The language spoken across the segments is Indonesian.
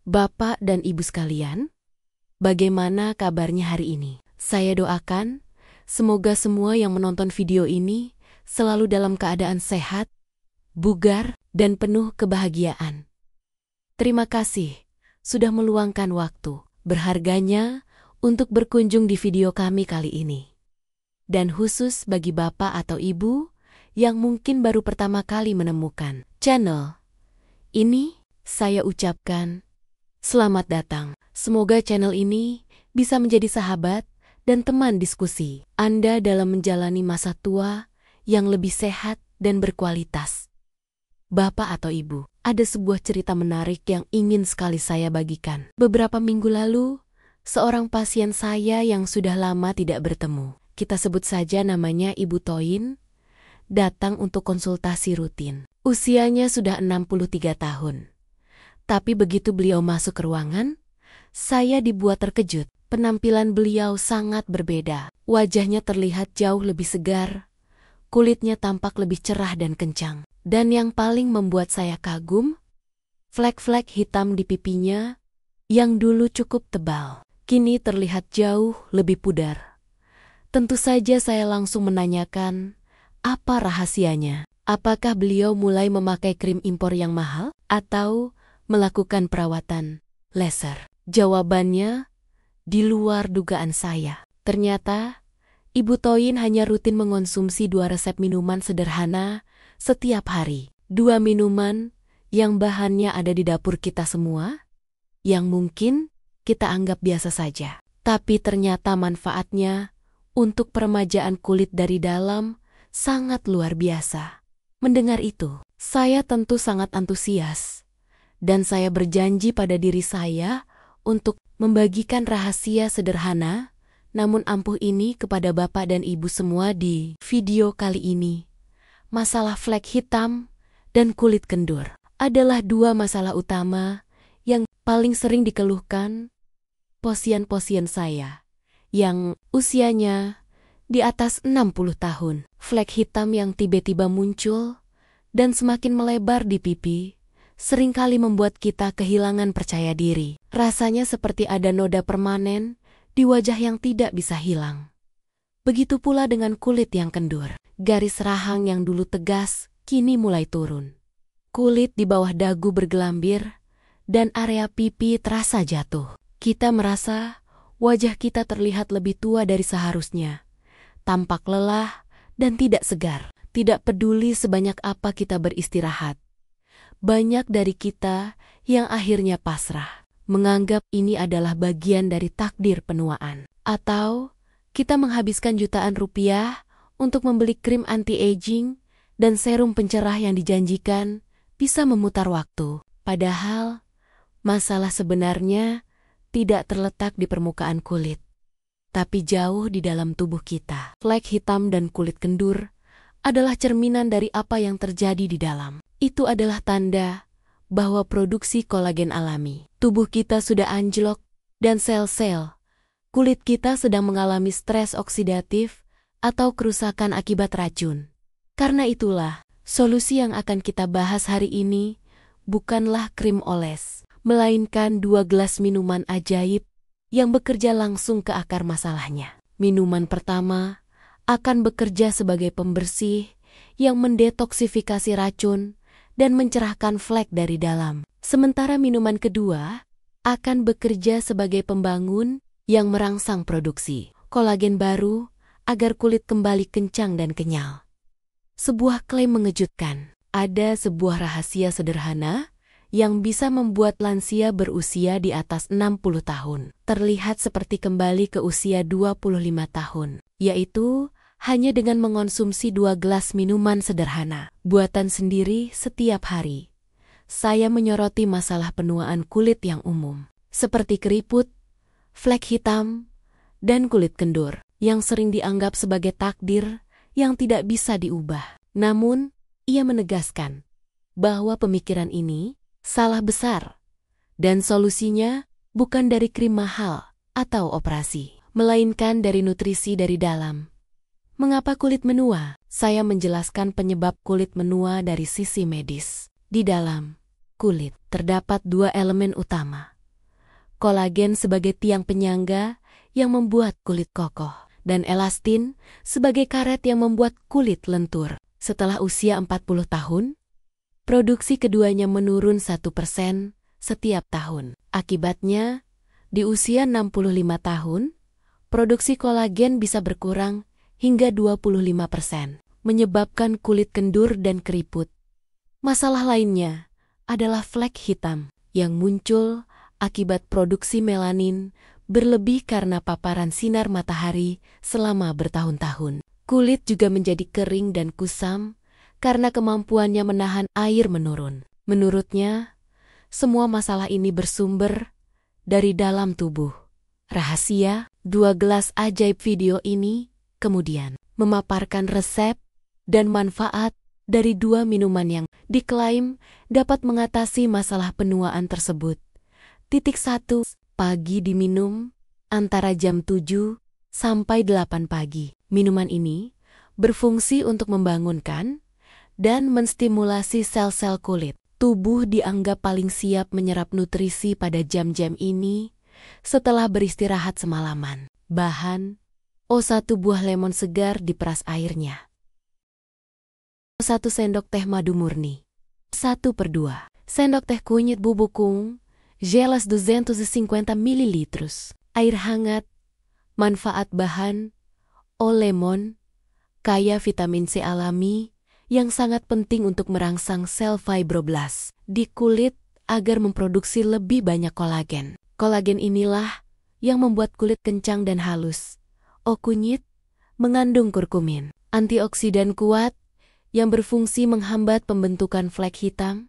Bapak dan Ibu sekalian, bagaimana kabarnya hari ini? Saya doakan, semoga semua yang menonton video ini selalu dalam keadaan sehat, bugar, dan penuh kebahagiaan. Terima kasih sudah meluangkan waktu berharganya untuk berkunjung di video kami kali ini. Dan khusus bagi Bapak atau Ibu yang mungkin baru pertama kali menemukan channel ini, saya ucapkan selamat datang. Semoga channel ini bisa menjadi sahabat dan teman diskusi Anda dalam menjalani masa tua yang lebih sehat dan berkualitas. Bapak atau Ibu, ada sebuah cerita menarik yang ingin sekali saya bagikan. Beberapa minggu lalu, seorang pasien saya yang sudah lama tidak bertemu, kita sebut saja namanya Ibu Toyin, datang untuk konsultasi rutin. Usianya sudah 63 tahun. Tapi begitu beliau masuk ke ruangan, saya dibuat terkejut. Penampilan beliau sangat berbeda. Wajahnya terlihat jauh lebih segar, kulitnya tampak lebih cerah dan kencang. Dan yang paling membuat saya kagum, flek-flek hitam di pipinya yang dulu cukup tebal, kini terlihat jauh lebih pudar. Tentu saja saya langsung menanyakan, apa rahasianya? Apakah beliau mulai memakai krim impor yang mahal atau melakukan perawatan laser? Jawabannya di luar dugaan saya. Ternyata, Ibu Toyin hanya rutin mengonsumsi 2 resep minuman sederhana setiap hari. 2 minuman yang bahannya ada di dapur kita semua, yang mungkin kita anggap biasa saja. Tapi ternyata manfaatnya untuk peremajaan kulit dari dalam sangat luar biasa. Mendengar itu, saya tentu sangat antusias. Dan saya berjanji pada diri saya untuk membagikan rahasia sederhana, namun ampuh ini kepada Bapak dan Ibu semua di video kali ini. Masalah flek hitam dan kulit kendur adalah 2 masalah utama yang paling sering dikeluhkan pasien-pasien saya yang usianya di atas 60 tahun. Flek hitam yang tiba-tiba muncul dan semakin melebar di pipi seringkali membuat kita kehilangan percaya diri. Rasanya seperti ada noda permanen di wajah yang tidak bisa hilang. Begitu pula dengan kulit yang kendur. Garis rahang yang dulu tegas kini mulai turun. Kulit di bawah dagu bergelambir dan area pipi terasa jatuh. Kita merasa wajah kita terlihat lebih tua dari seharusnya. Tampak lelah dan tidak segar. Tidak peduli sebanyak apa kita beristirahat. Banyak dari kita yang akhirnya pasrah, menganggap ini adalah bagian dari takdir penuaan. Atau kita menghabiskan jutaan rupiah untuk membeli krim anti-aging dan serum pencerah yang dijanjikan bisa memutar waktu. Padahal, masalah sebenarnya tidak terletak di permukaan kulit, tapi jauh di dalam tubuh kita. Flek hitam dan kulit kendur adalah cerminan dari apa yang terjadi di dalam. Itu adalah tanda bahwa produksi kolagen alami. Tubuh kita sudah anjlok dan sel-sel kulit kita sedang mengalami stres oksidatif atau kerusakan akibat racun. Karena itulah, solusi yang akan kita bahas hari ini bukanlah krim oles, melainkan 2 gelas minuman ajaib yang bekerja langsung ke akar masalahnya. Minuman pertama akan bekerja sebagai pembersih yang mendetoksifikasi racun dan mencerahkan flek dari dalam. Sementara minuman kedua akan bekerja sebagai pembangun yang merangsang produksi kolagen baru agar kulit kembali kencang dan kenyal. Sebuah klaim mengejutkan. Ada sebuah rahasia sederhana yang bisa membuat lansia berusia di atas 60 tahun terlihat seperti kembali ke usia 25 tahun, yaitu hanya dengan mengonsumsi 2 gelas minuman sederhana, buatan sendiri setiap hari. Saya menyoroti masalah penuaan kulit yang umum, seperti keriput, flek hitam, dan kulit kendur, yang sering dianggap sebagai takdir yang tidak bisa diubah. Namun, ia menegaskan bahwa pemikiran ini salah besar, dan solusinya bukan dari krim mahal atau operasi, melainkan dari nutrisi dari dalam. Mengapa kulit menua? Saya menjelaskan penyebab kulit menua dari sisi medis. Di dalam kulit terdapat 2 elemen utama, kolagen sebagai tiang penyangga yang membuat kulit kokoh, dan elastin sebagai karet yang membuat kulit lentur. Setelah usia 40 tahun, produksi keduanya menurun 1% setiap tahun. Akibatnya, di usia 65 tahun, produksi kolagen bisa berkurang hingga 25%, menyebabkan kulit kendur dan keriput. Masalah lainnya adalah flek hitam yang muncul akibat produksi melanin berlebih karena paparan sinar matahari selama bertahun-tahun. Kulit juga menjadi kering dan kusam karena kemampuannya menahan air menurun. Menurutnya, semua masalah ini bersumber dari dalam tubuh. Rahasia 2 gelas ajaib video ini kemudian memaparkan resep dan manfaat dari 2 minuman yang diklaim dapat mengatasi masalah penuaan tersebut. 1. Pagi diminum antara jam 7 sampai 8 pagi. Minuman ini berfungsi untuk membangunkan dan menstimulasi sel-sel kulit. Tubuh dianggap paling siap menyerap nutrisi pada jam-jam ini setelah beristirahat semalaman. Bahan: 1 buah lemon segar diperas airnya. 1 sendok teh madu murni. 1/2 sendok teh kunyit bubuk kung, gelas 250 ml. Air hangat. Manfaat bahan: lemon, kaya vitamin C alami yang sangat penting untuk merangsang sel fibroblast di kulit agar memproduksi lebih banyak kolagen. Kolagen inilah yang membuat kulit kencang dan halus. Kunyit mengandung kurkumin, antioksidan kuat yang berfungsi menghambat pembentukan flek hitam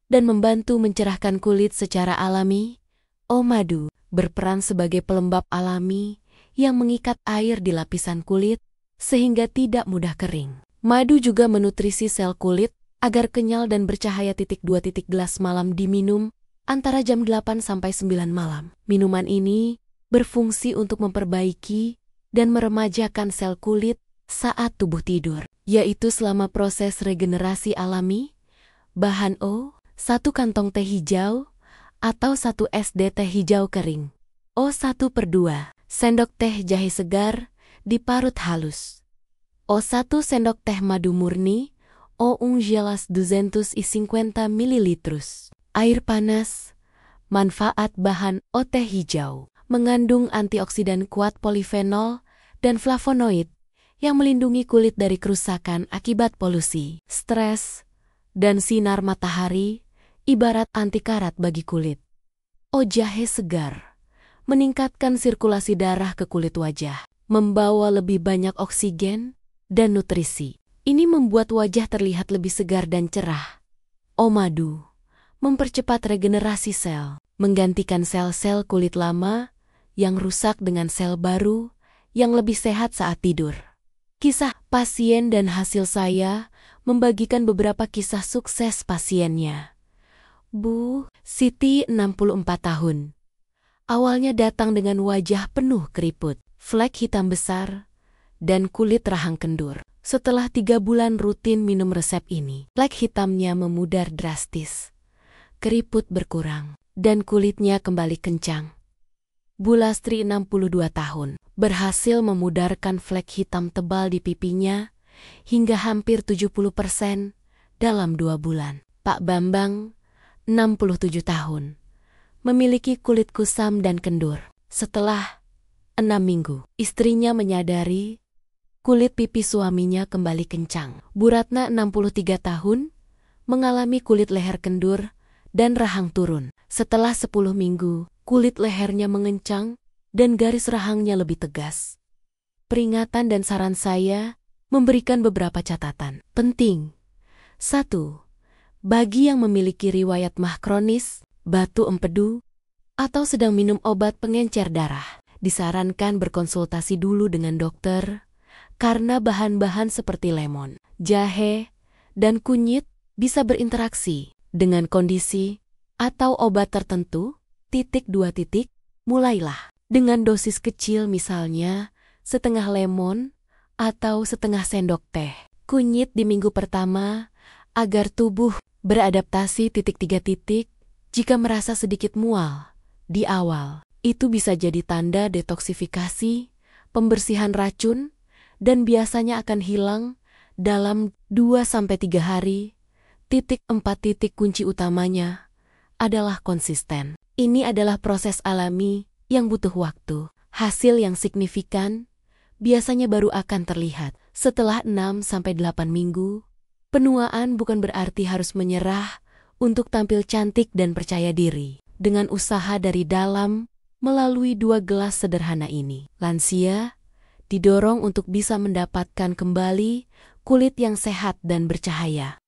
dan membantu mencerahkan kulit secara alami. Madu berperan sebagai pelembab alami yang mengikat air di lapisan kulit sehingga tidak mudah kering. Madu juga menutrisi sel kulit agar kenyal dan bercahaya. 2 gelas malam diminum antara jam 8 sampai 9 malam. Minuman ini berfungsi untuk memperbaiki dan meremajakan sel kulit saat tubuh tidur, yaitu selama proses regenerasi alami. Bahan: 1 kantong teh hijau atau 1 SD teh hijau kering. 1/2 sendok teh jahe segar diparut halus. 1 sendok teh madu murni. Gelas 250 ml. Air panas. Manfaat bahan: teh hijau mengandung antioksidan kuat polifenol dan flavonoid yang melindungi kulit dari kerusakan akibat polusi, stres, dan sinar matahari, ibarat anti karat bagi kulit. Jahe segar meningkatkan sirkulasi darah ke kulit wajah, membawa lebih banyak oksigen dan nutrisi. Ini membuat wajah terlihat lebih segar dan cerah. Madu mempercepat regenerasi sel, menggantikan sel-sel kulit lama yang rusak dengan sel baru yang lebih sehat saat tidur. Kisah pasien dan hasil saya membagikan beberapa kisah sukses pasiennya. Bu Siti, 64 tahun. Awalnya datang dengan wajah penuh keriput, flek hitam besar, dan kulit rahang kendur. Setelah 3 bulan rutin minum resep ini, flek hitamnya memudar drastis. Keriput berkurang, dan kulitnya kembali kencang. Bu Lastri, 62 tahun, berhasil memudarkan flek hitam tebal di pipinya hingga hampir 70% dalam 2 bulan. Pak Bambang, 67 tahun, memiliki kulit kusam dan kendur. Setelah 6 minggu, istrinya menyadari kulit pipi suaminya kembali kencang. Bu Ratna, 63 tahun, mengalami kulit leher kendur dan rahang turun. Setelah 10 minggu, kulit lehernya mengencang dan garis rahangnya lebih tegas. Peringatan dan saran saya memberikan beberapa catatan penting. 1. Bagi yang memiliki riwayat MAH kronis, batu empedu, atau sedang minum obat pengencer darah, disarankan berkonsultasi dulu dengan dokter karena bahan-bahan seperti lemon, jahe, dan kunyit bisa berinteraksi dengan kondisi atau obat tertentu. 2. Mulailah dengan dosis kecil, misalnya setengah lemon atau setengah sendok teh kunyit di minggu pertama agar tubuh beradaptasi. 3. Jika merasa sedikit mual, Di awal, itu bisa jadi tanda detoksifikasi, pembersihan racun, dan biasanya akan hilang dalam 2-3 hari. 4 kunci utamanya adalah konsisten. Ini adalah proses alami yang butuh waktu. Hasil yang signifikan biasanya baru akan terlihat setelah 6-8 minggu. Penuaan bukan berarti harus menyerah untuk tampil cantik dan percaya diri. Dengan usaha dari dalam melalui 2 gelas sederhana ini, lansia didorong untuk bisa mendapatkan kembali kulit yang sehat dan bercahaya.